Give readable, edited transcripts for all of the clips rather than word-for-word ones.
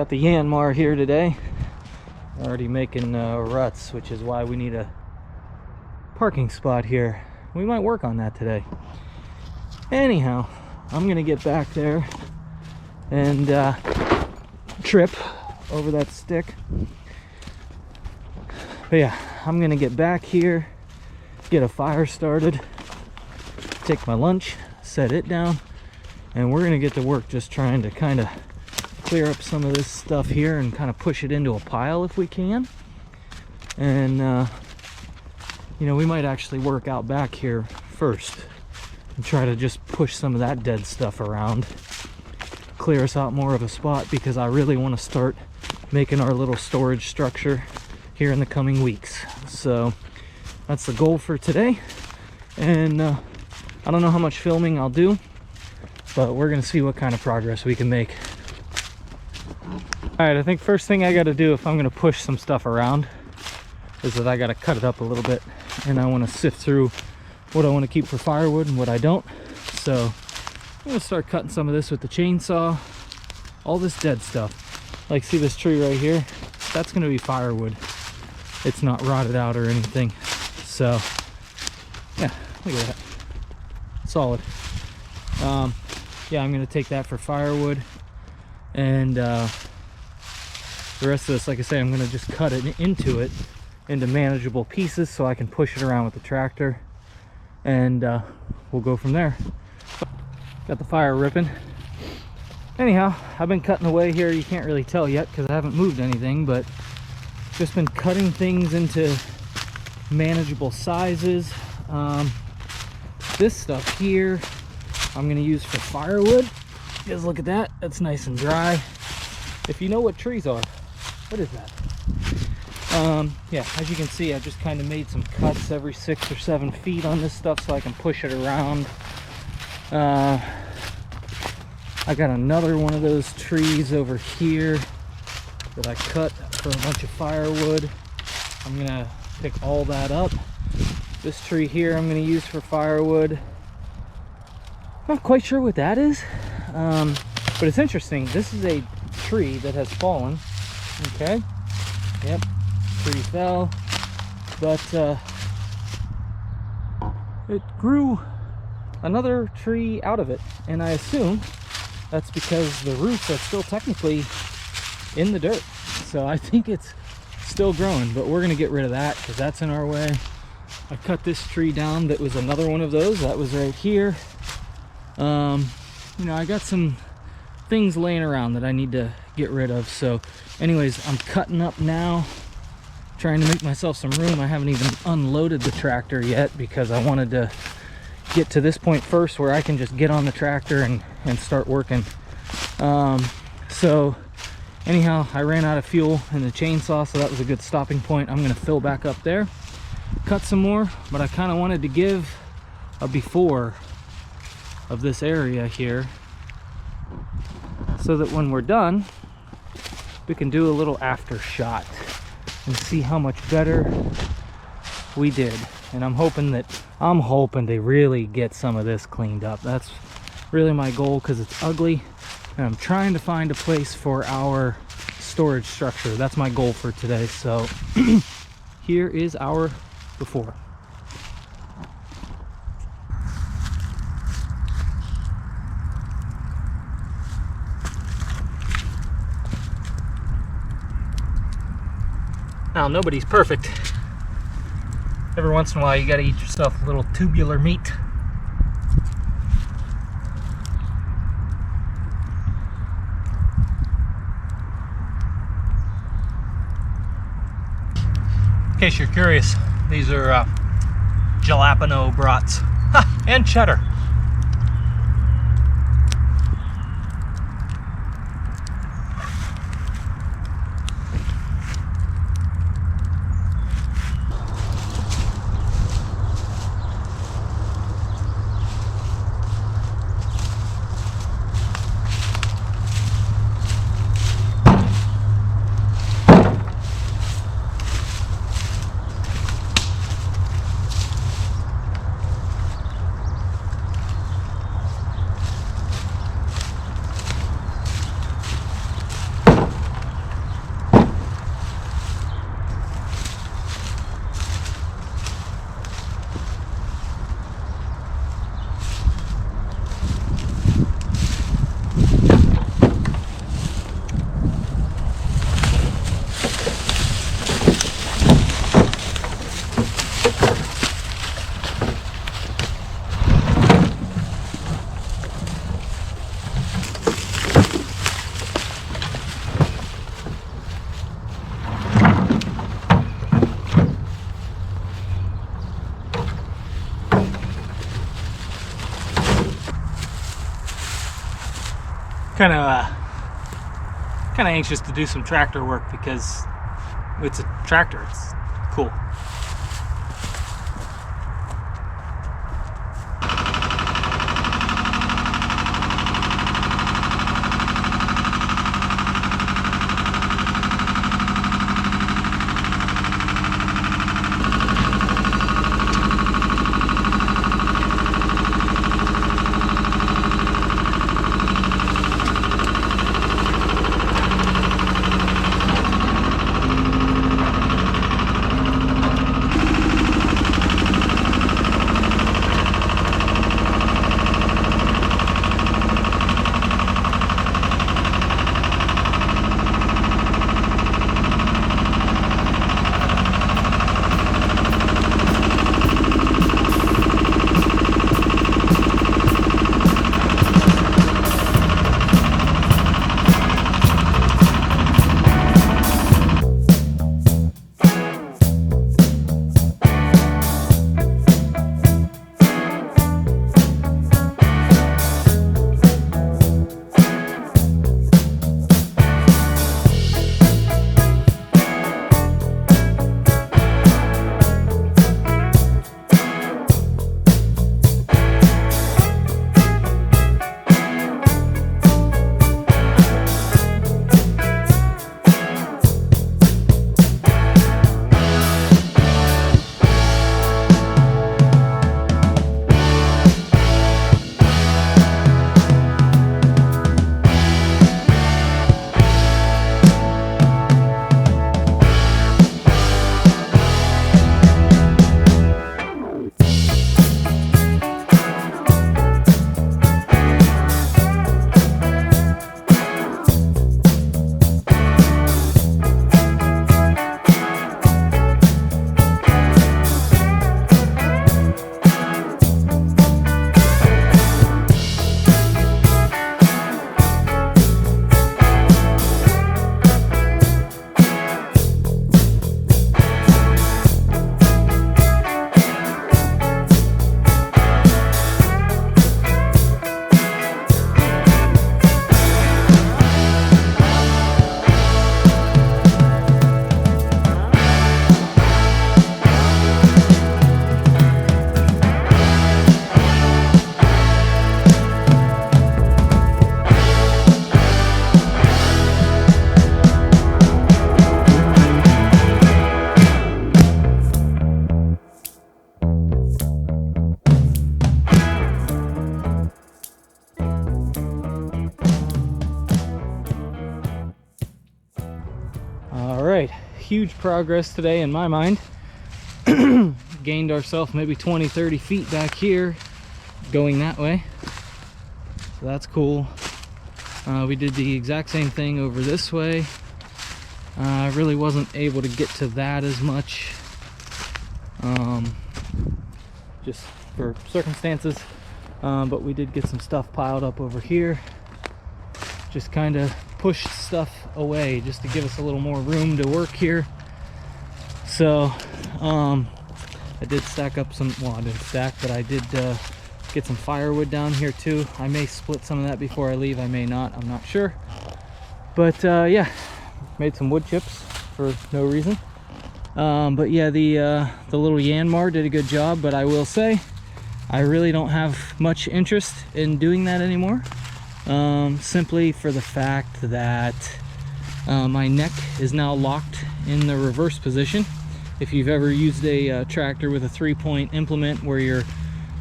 Got the Yanmar here today. Already making ruts, which is why we need a parking spot here. We might work on that today. Anyhow, I'm gonna get back there and trip over that stick. But yeah, I'm gonna get back here, get a fire started, take my lunch, set it down, and we're gonna get to work just trying to kind of clear up some of this stuff here and kind of push it into a pile if we can. And you know, we might actually work out back here first and try to just push some of that dead stuff around, clear us out more of a spot, because I really want to start making our little storage structure here in the coming weeks. So that's the goal for today. And I don't know how much filming I'll do, but we're gonna see what kind of progress we can make. All right, I think first thing I got to do if I'm going to push some stuff around is that I got to cut it up a little bit, and I want to sift through what I want to keep for firewood and what I don't. So I'm going to start cutting some of this with the chainsaw, all this dead stuff. Like, see this tree right here? That's going to be firewood. It's not rotted out or anything. So yeah, look at that. Solid. Yeah, I'm going to take that for firewood. And the rest of this, like I say, I'm going to just cut it into manageable pieces so I can push it around with the tractor, and we'll go from there. Got the fire ripping. Anyhow, I've been cutting away here. You can't really tell yet because I haven't moved anything, but just been cutting things into manageable sizes. This stuff here I'm going to use for firewood. You guys look at that, that's nice and dry. If you know what trees are, what is that? Yeah, as you can see, I just kind of made some cuts every 6 or 7 feet on this stuff so I can push it around. I got another one of those trees over here that I cut for a bunch of firewood. I'm gonna pick all that up. This tree here I'm gonna use for firewood. Not quite sure what that is. But it's interesting. This is a tree that has fallen. Okay. Yep. Tree fell. But it grew another tree out of it. And I assume that's because the roots are still technically in the dirt. So I think it's still growing. But we're going to get rid of that because that's in our way. I cut this tree down. That was another one of those. That was right here. You know, I got some things laying around that I need to get rid of. So anyways, I'm cutting up now, trying to make myself some room. I haven't even unloaded the tractor yet because I wanted to get to this point first where I can just get on the tractor and start working. So anyhow, I ran out of fuel in the chainsaw, so that was a good stopping point. I'm gonna fill back up there, cut some more, but I kind of wanted to give a before of this area here so that when we're done we can do a little after shot and see how much better we did. And I'm hoping to really get some of this cleaned up. That's really my goal because it's ugly, and I'm trying to find a place for our storage structure. That's my goal for today. So here is our before. Now, nobody's perfect. Every once in a while, you gotta eat yourself a little tubular meat. In case you're curious, these are jalapeno brats. Ha! And cheddar. kind of anxious to do some tractor work because it's a tractor. It's cool. Alright, huge progress today in my mind. Gained ourselves maybe 20-30 feet back here going that way, so that's cool. We did the exact same thing over this way. I really wasn't able to get to that as much, just for circumstances, but we did get some stuff piled up over here. Just kind of pushed stuff away just to give us a little more room to work here. So I did stack up some, well, I didn't stack, but I did get some firewood down here too. I may split some of that before I leave, I may not, I'm not sure. But yeah, made some wood chips for no reason. But yeah, the little Yanmar did a good job, but I will say I really don't have much interest in doing that anymore. Simply for the fact that my neck is now locked in the reverse position. If you've ever used a tractor with a 3-point implement where you're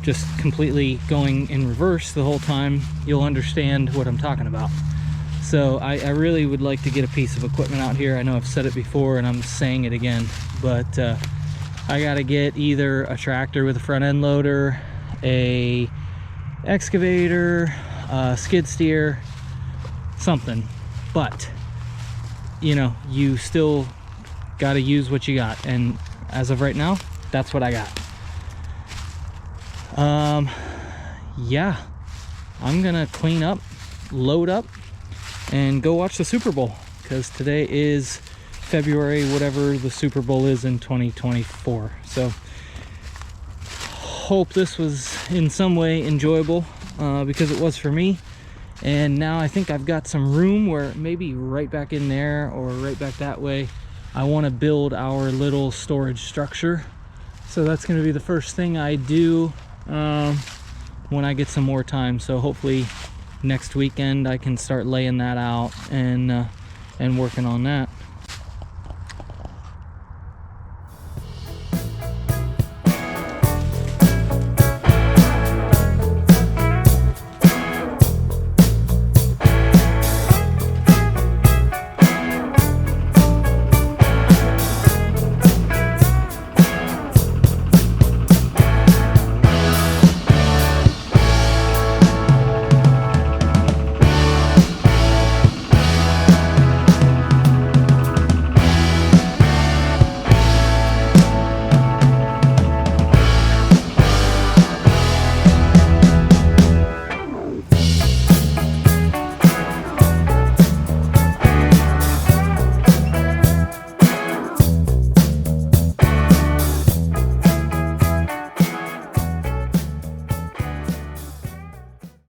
just completely going in reverse the whole time, you'll understand what I'm talking about. So I really would like to get a piece of equipment out here. I know I've said it before and I'm saying it again, but I gotta get either a tractor with a front end loader, a excavator, skid steer, something. But you know, you still got to use what you got, and as of right now, that's what I got. Yeah, I'm gonna clean up, load up, and go watch the Super Bowl, because today is February, whatever the Super Bowl is in 2024. So hope this was in some way enjoyable, because it was for me. And now I think I've got some room where maybe right back in there or right back that way, I want to build our little storage structure. So that's going to be the first thing I do when I get some more time. So hopefully next weekend I can start laying that out and working on that.